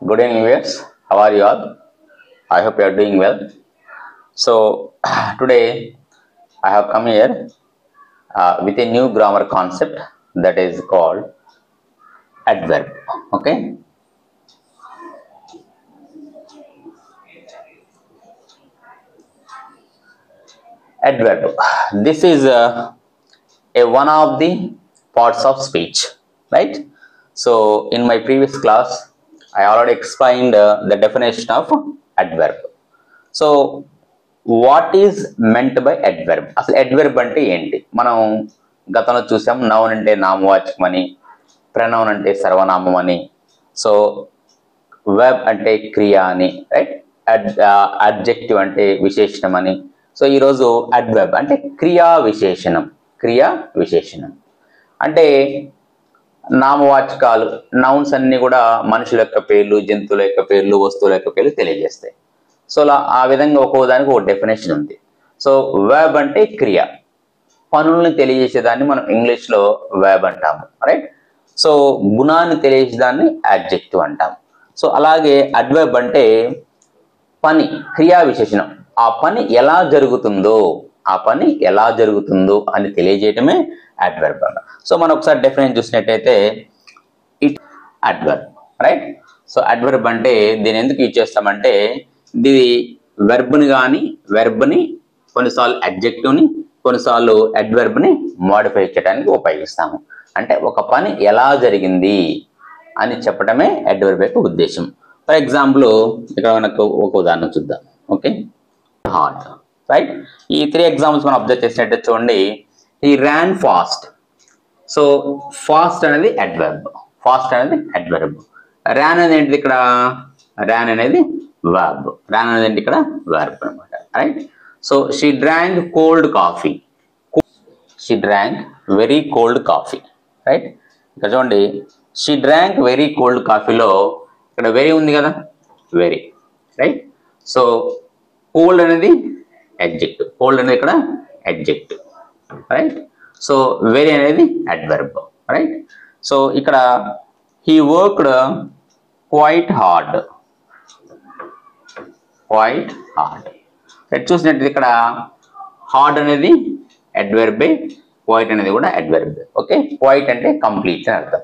Good evening, viewers. How are you all? I hope you are doing well. So today I have come here with a new grammar concept that is called adverb. Okay. Adverb. This is a one of the parts of speech, right? So in my previous class, I already explained the definition of adverb. So what is meant by adverb? అసలు adverb అంటే ఏంటి? మనం గతంలో చూసాం, noun అంటే నామవాచకం అని, pronoun అంటే సర్వనామం అని, సో వెబ్ అంటే క్రియ అని, రైట్? అడ్జెక్టివ్ అంటే విశేషణం అని. సో ఈరోజు అడ్వర్బ్ అంటే క్రియా విశేషణం. క్రియా విశేషణం అంటే నామవాచకాలు, నౌన్స్ అన్ని కూడా మనుషుల యొక్క పేర్లు, జంతువుల యొక్క పేర్లు, వస్తువుల యొక్క పేర్లు తెలియజేస్తాయి. సో ఆ విధంగా ఒక్కో దానికి ఒక డెఫినేషన్ ఉంది. సో వెబ్ అంటే క్రియ, పనులను తెలియజేసేదాన్ని మనం ఇంగ్లీష్లో వెబ్ అంటాము, రైట్? సో గుణాన్ని తెలియజేసేదాన్ని అడ్జెక్టివ్ అంటాము. సో అలాగే అడ్వర్బ్ అంటే పని, క్రియా విశేషణం. ఆ పని ఎలా జరుగుతుందో అని తెలియజేయటమే అడ్వర్బ్ అన్న. సో మనం ఒకసారి డెఫినేషన్ చూసినట్టయితే it adverb, right? So adverb అంటే దీన్ని ఎందుకు యూజ్ చేస్తామంటే, ఇది వెర్బ్ని కానీ వెర్బ్ని కొన్నిసార్లు అడ్జెక్టివ్ని, కొన్నిసార్లు అడ్వర్బ్ని మోడిఫై చేయడానికి ఉపయోగిస్తాము. అంటే ఒక పని ఎలా జరిగింది అని చెప్పడమే అడ్వర్బ్ యొక్క ఉద్దేశం. ఫర్ ఎగ్జాంపుల్ ఇక్కడ మనకు ఒక ఉదాహరణ చూద్దాం. Okay, heart, right? ఈ 3 ఎగ్జాంపుల్స్ మనం అబ్జర్వ్ చేసినట్టు చూడండి. He Ryan fast. So fast అనేది అడ్వర్బ్, ర్యాన్ అనేది ఏంటిది ఇక్కడ? ర్యాన్ అనేది verb. ర్యాన్ అనేది ఇక్కడ verb అనమాట, right? So she drank cold coffee. She drank very cold coffee, right? ఇక్కడ చూడండి, షీ డ్రాంక్ వెరీ కోల్డ్ కాఫీలో ఇక్కడ వెరీ ఉంది కదా, వెరీ, రైట్? సో కోల్డ్ అనేది అడ్జెక్టివ్, ఇక్కడ అడ్జెక్టివ్, రైట్? సో వెరీ అనేది అడ్వర్బ్, రైట్? సో ఇక్కడ హీ వర్క్డ్ క్వైట్ హార్డ్. చూసినట్టు ఇక్కడ హార్డ్ అనేది అడ్వర్బే, క్వైట్ అనేది కూడా అడ్వర్బ్. ఓకే, క్వైట్ అంటే కంప్లీట్ అని అర్థం.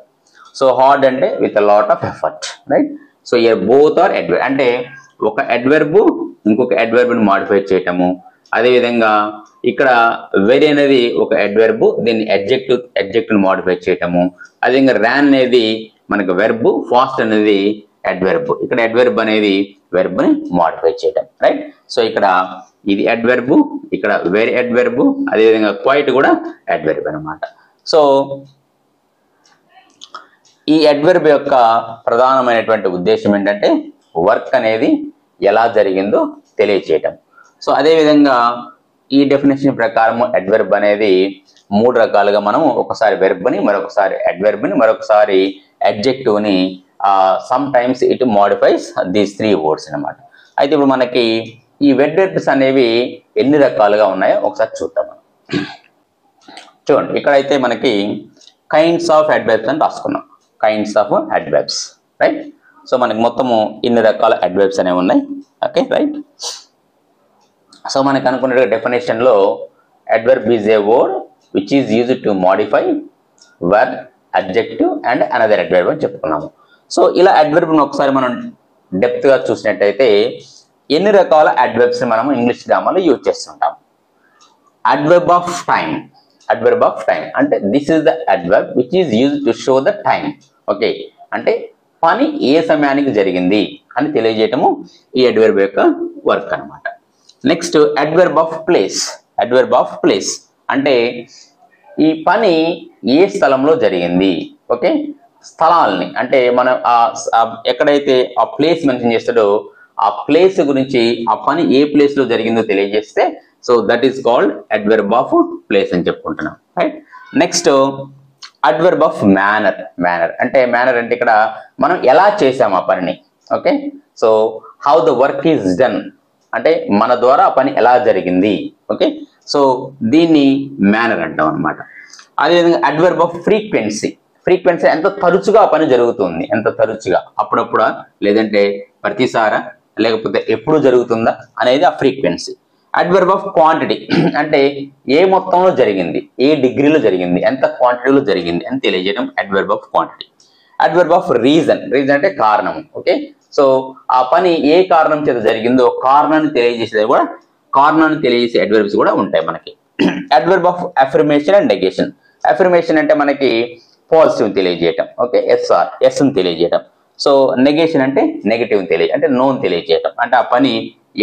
సో హార్డ్ అంటే with a lot of effort, right? So here both are adverb. అంటే ఒక అడ్వర్బ్ ఇంకొక అడ్వర్బ్ని మాడిఫై చేయటము. అదేవిధంగా ఇక్కడ వెరీ అనేది ఒక అడ్వర్బ్, దీన్ని అడ్జెక్టివ్ మాడిఫై చేయటము. అదేవిధంగా ర్యాన్ అనేది మనకు వెర్బ్, ఫాస్ట్ అనేది అడ్వర్బ్. ఇక్కడ అడ్వర్బ్ అనేది వెర్బ్ని మాడిఫై చేయటం, రైట్? సో ఇక్కడ ఇది అడ్వర్బ్, ఇక్కడ వెరీ అడ్వర్బ్, అదేవిధంగా క్వైట్ కూడా అడ్వర్బ్ అనమాట. సో ఈ అడ్వర్బ్ యొక్క ప్రధానమైనటువంటి ఉద్దేశం ఏంటంటే వర్క్ అనేది ఎలా జరిగిందో తెలియచేయటం. సో అదేవిధంగా ఈ డెఫినేషన్ ప్రకారం అడ్వర్బ్ అనేది 3 రకాలుగా మనం ఒకసారి వెర్బ్ని, మరొకసారి అడ్వర్బ్ని, మరొకసారి అడ్జెక్టివ్ని, some times it modifies these 3 words అనమాట. అయితే ఇప్పుడు మనకి ఈ అడ్వర్బ్స్ అనేవి ఎన్ని రకాలుగా ఉన్నాయో ఒకసారి చూద్దాం. చూడండి, ఇక్కడైతే మనకి కైండ్స్ ఆఫ్ అడ్వర్బ్స్ అని రాసుకున్నాం. Kinds of adverbs, right? So మనకి మొత్తము ఇన్ని రకాల అడ్వర్బ్స్ అనేవి ఉన్నాయి. Okay, right? సో మనకు అనుకున్న డెఫినేషన్లో adverb is a word which is used to modify verb, adjective and another adverb అని చెప్పుకున్నాము. సో ఇలా అడ్వర్బ్ని ఒకసారి మనం డెప్త్గా చూసినట్టయితే ఎన్ని రకాల అడ్వర్బ్స్ మనం ఇంగ్లీష్ గ్రామర్లో యూజ్ చేస్తుంటాం. Adverb of time. అంటే this is the adverb which is used to show the time. Okay, అంటే పని ఏ సమయానికి జరిగింది అని తెలియజేయటము ఈ అడ్వర్బ్ యొక్క వర్క్ అనమాట. Next adverb of place. అంటే ఈ పని ఏ స్థలంలో జరిగింది. ఓకే, స్థలాల్ని అంటే మనం ఎక్కడైతే ఆ ప్లేస్ మెన్షన్ చేస్తాడో ఆ ప్లేస్ గురించి, ఆ పని ఏ ప్లేస్ లో జరిగిందో తెలియజేస్తే so that is called adverb of place అని చెప్పుకుంటున్నాం, right? Next adverb of manner. అంటే మేనర్ అంటే ఇక్కడ మనం ఎలా చేసాం ఆ పనిని. Okay, so how the work is done అంటే మన ద్వారా ఆ పని ఎలా జరిగింది. ఓకే, సో దీన్ని మేనర్ అంటాం అనమాట. అదేవిధంగా అడ్వర్బ్ ఆఫ్ ఫ్రీక్వెన్సీ. ఫ్రీక్వెన్సీ ఎంత తరచుగా ఆ పని జరుగుతుంది, ఎంత తరచుగా, అప్పుడప్పుడా లేదంటే ప్రతిసారా లేకపోతే ఎప్పుడు జరుగుతుందా అనేది ఆ ఫ్రీక్వెన్సీ. అడ్వర్బ్ ఆఫ్ క్వాంటిటీ అంటే ఏ మొత్తంలో జరిగింది, ఏ డిగ్రీలో జరిగింది, ఎంత క్వాంటిటీలో జరిగింది అని తెలియజేయడం adverb of quantity. Adverb of reason, reason అంటే కారణం. ఓకే, సో ఆ పని ఏ కారణం చేత జరిగిందో కారణాన్ని తెలియజేసేది కూడా, కారణాన్ని తెలియజేసే అడ్వర్బ్స్ కూడా ఉంటాయి మనకి. Adverb of affirmation and negation. Affirmation అంటే మనకి పాజిటివ్ తెలియజేయటం, ఓకే, ఎస్ ని తెలియజేయటం. సో నెగేషన్ అంటే నెగటివ్ అంటే నోన్ తెలియజేయటం, అంటే ఆ పని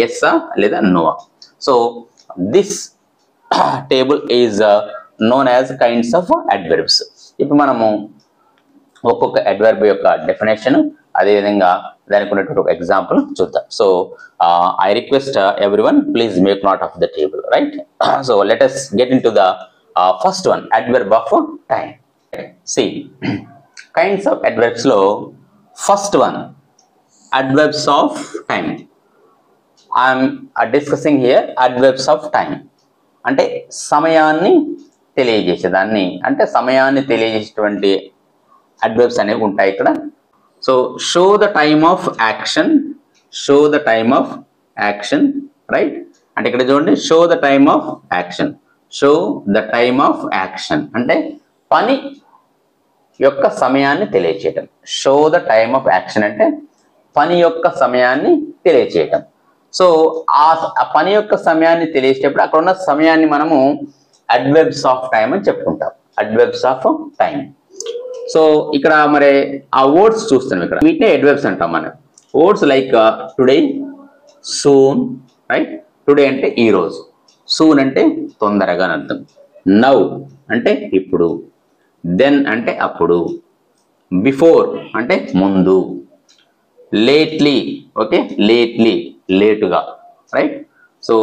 ఎస్సా లేదా నోవా. So this table is known as kinds of adverbs. ఇప్పుడు మనము ఒక్కొక్క అడ్వర్బ్ యొక్క డెఫినేషన్, అదేవిధంగా దానికి ఉన్నటువంటి ఒక ఎగ్జాంపుల్ చూద్దాం. So I request everyone please make note of the table, right? So let us get into the first one, adverb of time. See, kinds of adverbs లో first one, adverbs of time. I am discussing here adverbs of time. అంటే సమయాన్ని తెలియజేసేదాన్ని, అంటే సమయాన్ని తెలియజేసేటువంటి adverbs అనేవి ఉంటాయి ఇక్కడ. So show the time of action, show the time of action, right? అంటే ఇక్కడ చూడండి, show the time of action, show the time of action అంటే పని యొక్క సమయాన్ని తెలియచేయటం. Show the time of action అంటే పని యొక్క సమయాన్ని తెలియచేయటం. సో ఆ పని యొక్క సమయాన్ని తెలియచేటప్పుడు అక్కడ ఉన్న సమయాన్ని మనము అడ్వర్బ్స్ ఆఫ్ టైమ్ అని చెప్పుకుంటాం, అడ్వర్బ్స్ ఆఫ్ టైం. సో ఇక్కడ మరి ఆ వర్డ్స్ చూస్తున్నాం ఇక్కడ, వీటినే అడ్వర్బ్స్ అంటాం మనం. Words like today, soon, right? Today అంటే ఈ రోజు, సూన్ అంటే తొందరగా అని అర్థం, నౌ అంటే ఇప్పుడు, దెన్ అంటే అప్పుడు, బిఫోర్ అంటే ముందు, లేట్లీ, ఓకే, లేట్లీ లేటుగా, రైట్? సో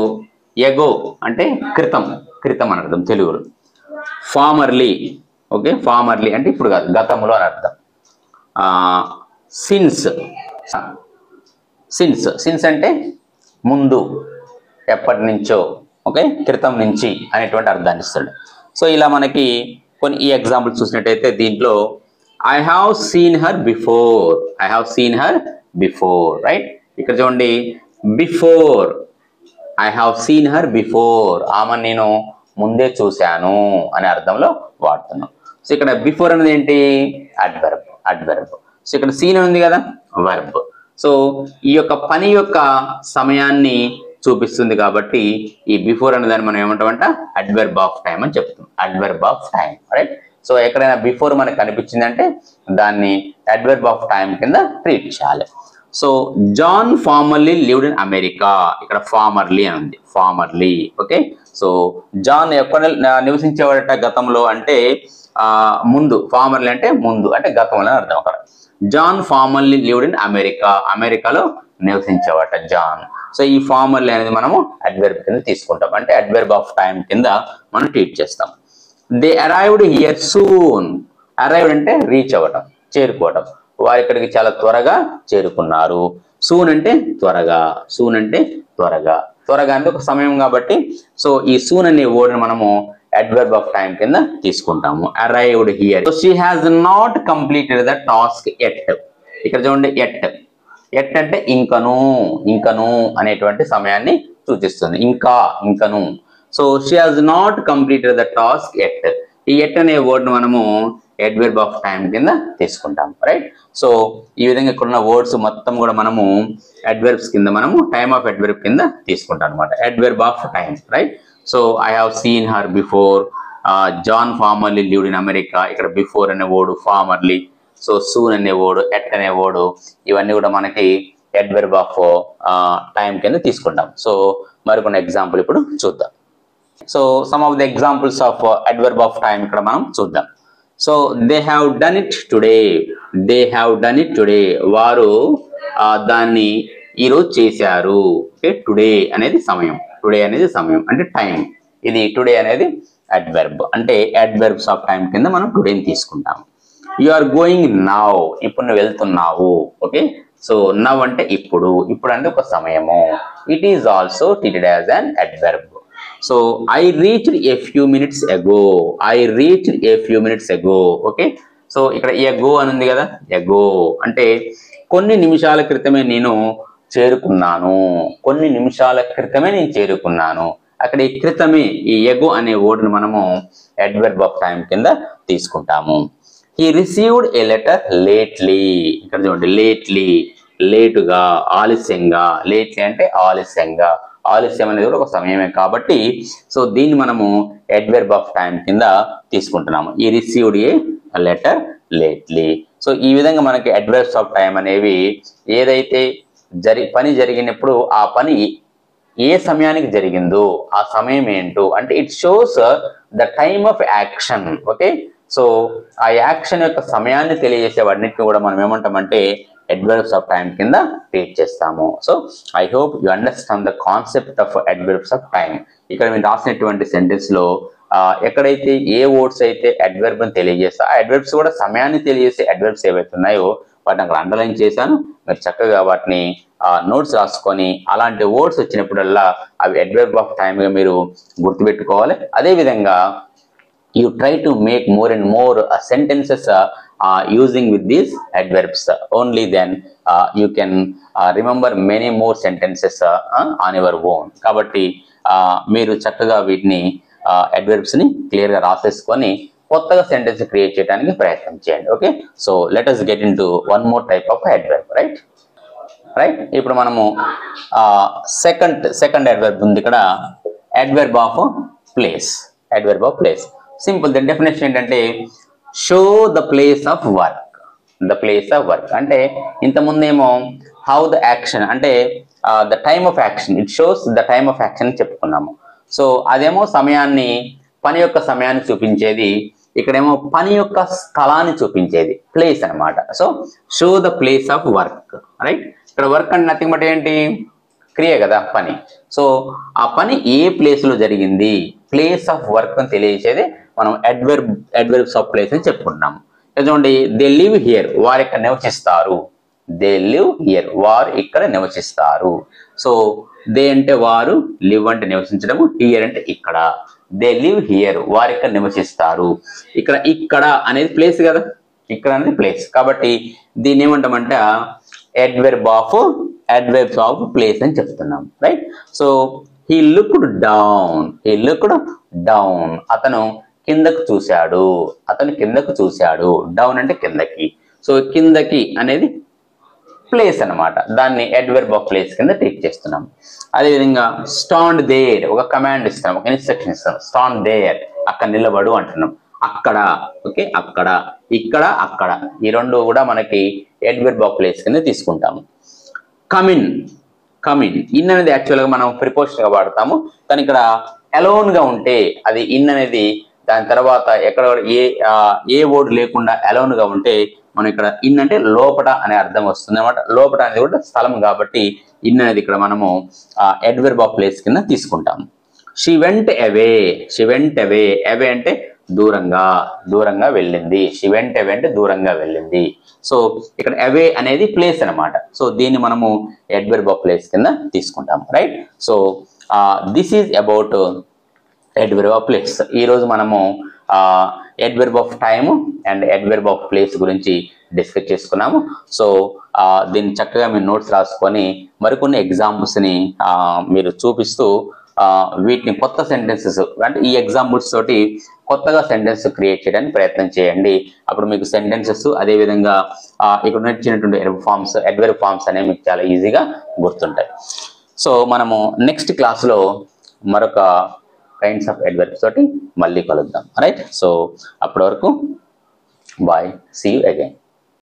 ఎగో అంటే క్రితం, క్రితం అని అర్థం తెలుగులో. ఫార్మర్లీ, ఓకే, ఫార్మర్లీ అంటే ఇప్పుడు కాదు, గతంలో అని అర్థం. సిన్స్, సిన్స్, సిన్స్ అంటే ముందు, ఎప్పటి నుంచో, ఓకే, క్రితం నుంచి అనేటువంటి అర్థాన్ని ఇస్తాడు. సో ఇలా మనకి కొన్ని ఈ ఎగ్జాంపుల్స్ చూసినట్టయితే దీంట్లో I have seen her before, I have seen her before, right? ఇక్కడ చూడండి, before, I have seen her before, ఆమెను నేను ముందే చూశాను అనే అర్థంలో వాడుతున్నాం. సో ఇక్కడ బిఫోర్ అనేది ఏంటి? Adverb, adverb. సో ఇక్కడ సీన్ ఉంది కదా, వర్బ్. సో ఈ యొక్క పని యొక్క సమయాన్ని చూపిస్తుంది కాబట్టి ఈ బిఫోర్ అనే దాన్ని మనం ఏమంటామంట? అడ్వర్బ్ ఆఫ్ టైం అని చెప్తాం, adverb of time, right? So ఎక్కడైనా బిఫోర్ మనకు కనిపించిందంటే దాన్ని అడ్వర్బ్ ఆఫ్ టైం కింద ట్రీట్ చేయాలి. So John formerly lived in America, ఇక్కడ ఫార్మర్లీ అని ఉంది, ఫార్మర్లీ, ఓకే. సో జాన్ ఎక్కడ నివసించేవాడట గతంలో అంటే ముందు, ఫార్మర్లీ అంటే ముందు అంటే గతంలో అర్థం. అక్కడ John formerly lived in America, అమెరికాలో నివసించేవాట జాన్. సో ఈ ఫార్మర్లీ అనేది మనము అడ్వర్బ్ కింద తీసుకుంటాం, అంటే అడ్వర్బ్ ఆఫ్ టైం కింద మనం ట్రీట్ చేస్తాం. They arrived here soon, arrived అంటే రీచ్ అవ్వటం, చేరుకోవటం, వారు ఇక్కడికి చాలా త్వరగా చేరుకున్నారు. సూన్ అంటే త్వరగా, సూన్ అంటే త్వరగా, త్వరగా అంటే ఒక సమయం కాబట్టి సో ఈ సూన్ అనే వర్డ్ మనము అడ్వర్బ్ ఆఫ్ టైం కింద తీసుకుంటాము. Arrived here, so she has not completed the task at. ఇక్కడ చూడండి, ఎట్, ఎట్ అంటే ఇంకను, ఇంకను అనేటువంటి సమయాన్ని సూచిస్తుంది, ఇంకా, ఇంకను. So she has not completed the task at. ఈ ఎట్ అనే వర్డ్ మనము అడ్వర్బ్ ఆఫ్ టైం కింద తీసుకుంటాం, రైట్? సో ఈ విధంగా ఇక్కడ ఉన్న వర్డ్స్ మొత్తం కూడా మనము అడ్వర్బ్స్ కింద మనము టైమ్ ఆఫ్ అడ్వర్బ్ కింద తీసుకుంటాం అనమాట, adverb of time, right? So I have seen her before, John formerly lived in America, ఇక్కడ బిఫోర్ అనే వర్డ్ ఫార్మర్లీ, సో సూన్ అనే వర్డ్, ఎట్ అనే వర్డ్, ఇవన్నీ కూడా మనకి అడ్వర్బ్ ఆఫ్ టైం కింద తీసుకుంటాం. సో మరికొన్ని ఎగ్జాంపుల్ ఇప్పుడు చూద్దాం. So some of the examples of adverb of time ఇక్కడ మనం చూద్దాం. So they have done it today, they have done it today, వారు దాన్ని ఈరోజు చేశారు. ఓకే, టుడే అనేది సమయం, టుడే అనేది సమయం అంటే టైం, ఇది టుడే అనేది అడ్వర్బ్, అంటే అడ్వర్బ్స్ ఆఫ్ టైం కింద మనం టుడేని తీసుకుంటాం. యు ఆర్ గోయింగ్ నౌ, ఇప్పుడు నువ్వు వెళ్తున్నావు, ఓకే. సో నవ్ అంటే ఇప్పుడు, ఇప్పుడు అంటే ఒక సమయము. It is also treated as an adverb. So I reached a few minutes ago, I reached a few minutes ago, okay. So ఇక్కడ ఎగో అని ఉంది కదా, ఎగో అంటే కొన్ని నిమిషాల క్రితమే నేను చేరుకున్నాను, కొన్ని నిమిషాల క్రితమే నేను చేరుకున్నాను. అక్కడ ఈ క్రితమే, ఈ ఎగో అనే వర్డ్ని మనము అడ్వర్బ్ ఆఫ్ టైం కింద తీసుకుంటాము. He received a letter lately. ఇక్కడ చూడండి, లేట్లీ లేటుగా, ఆలస్యంగా. లేట్లీ అంటే ఆలస్యంగా, ఆలస్యం అనేది కూడా ఒక సమయమే కాబట్టి సో దీన్ని మనము అడ్వర్బ్ ఆఫ్ టైం కింద తీసుకుంటున్నాము. ఈ received a letter lately. So ఈ విధంగా మనకి అడ్వర్బ్స్ ఆఫ్ టైం అనేవి ఏదైతే పని జరిగినప్పుడు ఆ పని ఏ సమయానికి జరిగిందో ఆ సమయం ఏంటో అంటే it shows the time of action. Okay, so ఆ యాక్షన్ యొక్క సమయాన్ని తెలియజేసే వాటిని కూడా మనం ఏమంటామంటే అడ్వర్బ్స్ ఆఫ్ టైం కింద ట్రీట్ చేస్తాము. So I hope you understand the concept of adverbs of time. ఇక్కడ మీరు రాసినటువంటి సెంటెన్స్ లో ఎక్కడైతే ఏ వర్డ్స్ అయితే అడ్వర్బ్ అని తెలియజేస్తా, ఆ అడ్వర్బ్స్ కూడా సమయాన్ని తెలియజేసే అడ్వర్బ్స్ ఏవైతే ఉన్నాయో వాటిని అక్కడ అండర్లైన్ చేశాను. మీరు చక్కగా వాటిని నోట్స్ రాసుకొని అలాంటి వర్డ్స్ వచ్చినప్పుడల్లా అవి అడ్వర్బ్ ఆఫ్ టైమ్ గా మీరు గుర్తుపెట్టుకోవాలి. అదేవిధంగా you try to make more and more sentences using with these adverbs. Only then you can remember many more sentences on your own. కాబట్టి మీరు చక్కగా వీటిని అడ్వర్బ్స్ ని క్లియర్ గా రాసేసుకొని కొత్తగా సెంటెన్స్ క్రియేట్ చేయడానికి ప్రయత్నం చేయండి. Okay, so let us get into one more type of adverb. Right, ఇప్పుడు మనము సెకండ్ అడ్వర్బ్ ఉంది ఇక్కడ, adverb of place. Adverb of place simple, దాని డెఫినేషన్ ఏంటంటే show the place of work. The place of work అంటే ఇంతకుముందేమో how the action అంటే the time of action, it shows the time of action చెప్పుకున్నాము. So అదేమో సమయాన్ని, పని యొక్క సమయాన్ని చూపించేది, ఇక్కడేమో పని యొక్క స్థలాన్ని చూపించేది, ప్లేస్ అనమాట. So show the place of work. Right, ఇక్కడ వర్క్ అంటే నథింగ్ బట్ ఏంటి, క్రియ కదా, పని. సో ఆ పని ఏ ప్లేస్ లో జరిగింది, ప్లేస్ ఆఫ్ వర్క్ అని తెలియజేసేది మనం అడ్వర్బ్స్ ఆఫ్ ప్లేస్ అని చెప్పుకుంటున్నాము. చూడండి, దే లివ్ హియర్, వారు ఇక్కడ నివసిస్తారు. దే లివ్ హియర్, వారు ఇక్కడ నివసిస్తారు. సో దే అంటే వారు, లివ్ అంటే నివసించడము, హియర్ అంటే ఇక్కడ. దే లివ్ హియర్, వారు ఇక్కడ నివసిస్తారు. ఇక్కడ ఇక్కడ అనేది ప్లేస్ కదా, ఇక్కడ అనేది ప్లేస్ కాబట్టి దీన్ని ఏమంటామంటే అడ్వర్బ్స్ ఆఫ్ ప్లేస్ అని చెప్తున్నాం. Right, so he looked down, అతను కిందకు చూశాడు, అతను కిందకు చూశాడు. డౌన్ అంటే కిందకి. సో కిందకి అనేది ప్లేస్ అన్నమాట, దాన్ని అడ్వర్బ్ ఆఫ్ ప్లేస్ కింద ట్రీట్ చేస్తున్నాం. అదేవిధంగా స్టాండ్ దేర్, ఒక కమాండ్ ఇస్తున్నాం, ఒక ఇన్స్ట్రక్షన్ ఇస్తున్నాం. స్టాండ్ దేర్, అక్కడ నిలబడు అంటున్నాం. అక్కడ, ఓకే, అక్కడ, ఇక్కడ, అక్కడ, ఈ రెండు కూడా మనకి అడ్వర్బ్ ఆఫ్ ప్లేస్ కింద తీసుకుంటాము. కమిన్ ఇన్ అనేది యాక్చువల్గా మనం ప్రిపోజిషన్ గా వాడతాము, కానీ ఇక్కడ అలోన్ గా ఉంటే అది ఇన్ అనేది దాని తర్వాత ఎక్కడ ఏ వర్డ్ లేకుండా అలోన్ గా ఉంటే మనం ఇక్కడ ఇన్ అంటే లోపట అనే అర్థం వస్తుంది అనమాట. లోపట అనేది కూడా స్థలం కాబట్టి ఇన్ అనేది ఇక్కడ మనము అడ్వర్బ్ ఆఫ్ ప్లేస్ కింద తీసుకుంటాము. షీ వెంట్ అవే అవే అంటే దూరంగా వెళ్ళింది. షీ వెంట్ అవే అంటే దూరంగా వెళ్ళింది. సో ఇక్కడ అవే అనేది ప్లేస్ అనమాట. సో దీన్ని మనము అడ్వర్బ్ ఆఫ్ ప్లేస్ కింద తీసుకుంటాము. Right, so this is about adverb of place. ఈరోజు మనము adverb of time and adverb of place గురించి డిస్కస్ చేసుకున్నాము. సో దీన్ని చక్కగా మీరు నోట్స్ రాసుకొని మరికొన్ని ఎగ్జాంపుల్స్ని మీరు చూపిస్తూ వీటిని కొత్త సెంటెన్సెస్ అంటే ఈ ఎగ్జాంపుల్స్ తోటి కొత్తగా సెంటెన్స్ క్రియేట్ చేయడానికి ప్రయత్నం చేయండి. అప్పుడు మీకు సెంటెన్సెస్ అదేవిధంగా ఇక్కడ నచ్చినటువంటి అడ్వర్బ్ ఫార్మ్స్ అనేవి మీకు చాలా ఈజీగా గుర్తుంటాయి. సో మనము నెక్స్ట్ క్లాస్లో మరొక కైండ్స్ ఆఫ్ అడ్వర్బ్స్ తోటి మళ్ళీ కలుద్దాం. రైట్, సో అప్పటి వరకు బాయ్, సీ యూ అగైన్.